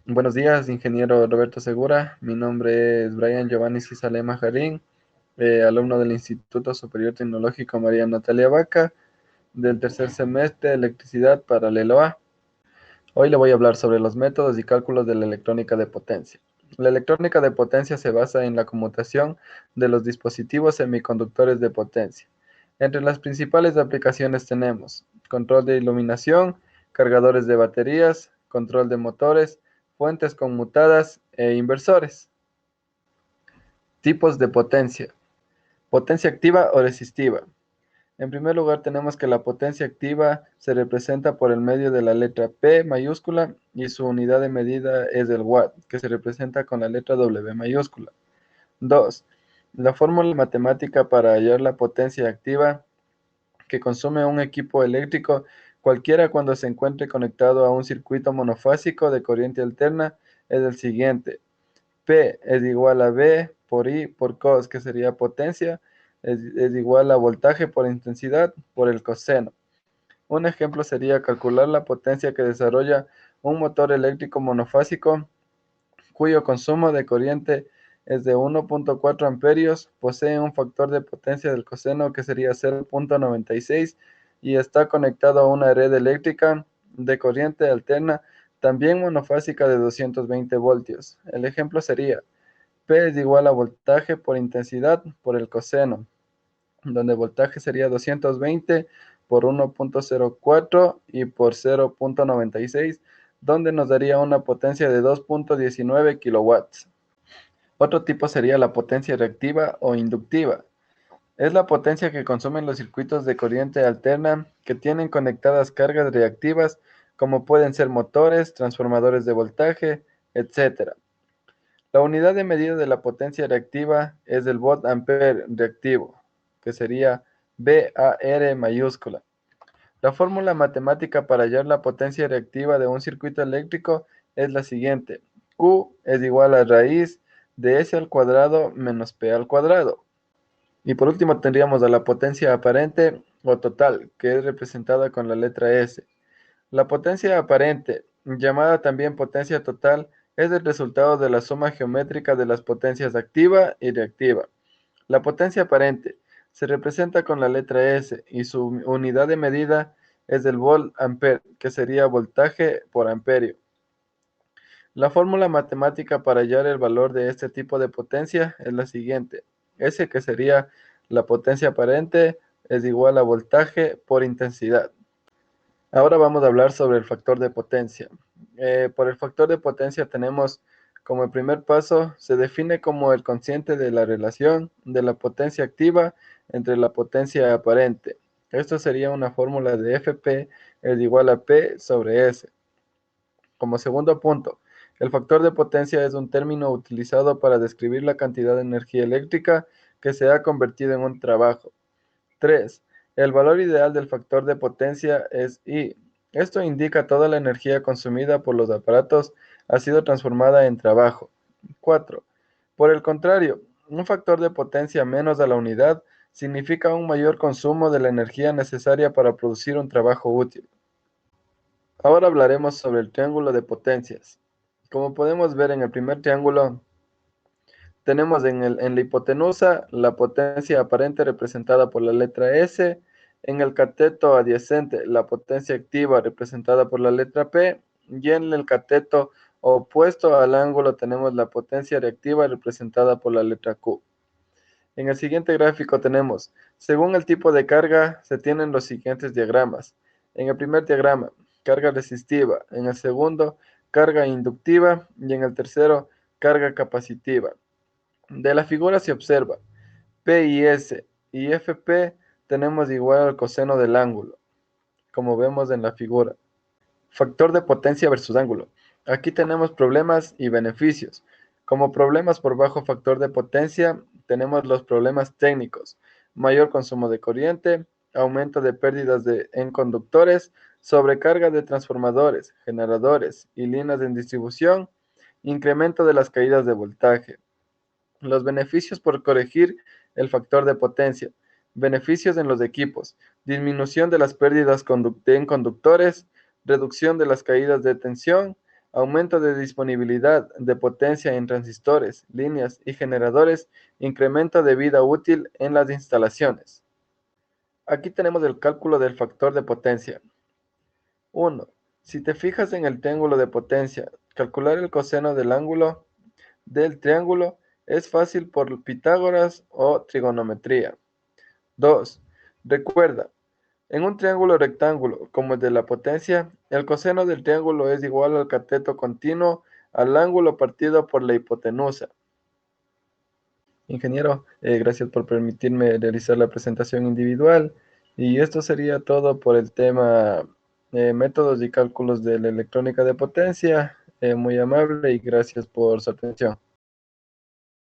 Buenos días, ingeniero Roberto Segura. Mi nombre es Brian Giovanni Cisalema Jarín, alumno del Instituto Superior Tecnológico María Natalia Vaca, del tercer semestre de Electricidad Paralelo A. Hoy le voy a hablar sobre los métodos y cálculos de la electrónica de potencia. La electrónica de potencia se basa en la conmutación de los dispositivos semiconductores de potencia. Entre las principales aplicaciones tenemos control de iluminación, cargadores de baterías, control de motores, fuentes conmutadas e inversores. Tipos de potencia. Potencia activa o resistiva. En primer lugar tenemos que la potencia activa se representa por el medio de la letra P mayúscula y su unidad de medida es el watt, que se representa con la letra W mayúscula. 2. La fórmula matemática para hallar la potencia activa que consume un equipo eléctrico cualquiera cuando se encuentre conectado a un circuito monofásico de corriente alterna es el siguiente. P es igual a V por I por cos, que sería potencia, es igual a voltaje por intensidad por el coseno. Un ejemplo sería calcular la potencia que desarrolla un motor eléctrico monofásico cuyo consumo de corriente es de 1.4 amperios, posee un factor de potencia del coseno que sería 0.96 y está conectado a una red eléctrica de corriente alterna también monofásica de 220 voltios. El ejemplo sería P es igual a voltaje por intensidad por el coseno, donde voltaje sería 220 por 1.04 y por 0.96, donde nos daría una potencia de 2.19 kilowatts. Otro tipo sería la potencia reactiva o inductiva. Es la potencia que consumen los circuitos de corriente alterna que tienen conectadas cargas reactivas, como pueden ser motores, transformadores de voltaje, etc. La unidad de medida de la potencia reactiva es el volt ampere reactivo, que sería VAR mayúscula. La fórmula matemática para hallar la potencia reactiva de un circuito eléctrico es la siguiente. Q es igual a raíz de S al cuadrado menos P al cuadrado. Y por último tendríamos a la potencia aparente o total, que es representada con la letra S. La potencia aparente, llamada también potencia total, es el resultado de la suma geométrica de las potencias activa y reactiva. La potencia aparente se representa con la letra S y su unidad de medida es el volt ampere, que sería voltaje por amperio. La fórmula matemática para hallar el valor de este tipo de potencia es la siguiente. S, que sería la potencia aparente, es igual a voltaje por intensidad. Ahora vamos a hablar sobre el factor de potencia. Por el factor de potencia tenemos como el primer paso, se define como el cociente de la relación de la potencia activa entre la potencia aparente. Esto sería una fórmula de Fp es igual a P sobre S. Como segundo punto, el factor de potencia es un término utilizado para describir la cantidad de energía eléctrica que se ha convertido en un trabajo. 3. El valor ideal del factor de potencia es I. Esto indica toda la energía consumida por los aparatos ha sido transformada en trabajo. 4. Por el contrario, un factor de potencia menos a la unidad significa un mayor consumo de la energía necesaria para producir un trabajo útil. Ahora hablaremos sobre el triángulo de potencias. Como podemos ver en el primer triángulo, tenemos en la hipotenusa la potencia aparente representada por la letra S, en el cateto adyacente la potencia activa representada por la letra P, y en el cateto opuesto al ángulo tenemos la potencia reactiva representada por la letra Q. En el siguiente gráfico tenemos, según el tipo de carga, se tienen los siguientes diagramas. En el primer diagrama, carga resistiva, en el segundo, carga inductiva, y en el tercero, carga capacitiva. De la figura se observa P y S y FP tenemos igual al coseno del ángulo, como vemos en la figura. Factor de potencia versus ángulo. Aquí tenemos problemas y beneficios. Como problemas por bajo factor de potencia, tenemos los problemas técnicos, mayor consumo de corriente, aumento de pérdidas en conductores, sobrecarga de transformadores, generadores y líneas de distribución, incremento de las caídas de voltaje. Los beneficios por corregir el factor de potencia. Beneficios en los equipos. Disminución de las pérdidas en conductores, reducción de las caídas de tensión, Aumento de disponibilidad de potencia en transistores, líneas y generadores. Incremento de vida útil en las instalaciones. Aquí tenemos el cálculo del factor de potencia. 1. Si te fijas en el triángulo de potencia, calcular el coseno del ángulo del triángulo es fácil por Pitágoras o trigonometría. 2. Recuerda, en un triángulo rectángulo como el de la potencia, el coseno del triángulo es igual al cateto continuo al ángulo partido por la hipotenusa. Ingeniero, gracias por permitirme realizar la presentación individual. Y esto sería todo por el tema métodos y cálculos de la electrónica de potencia. Muy amable y gracias por su atención.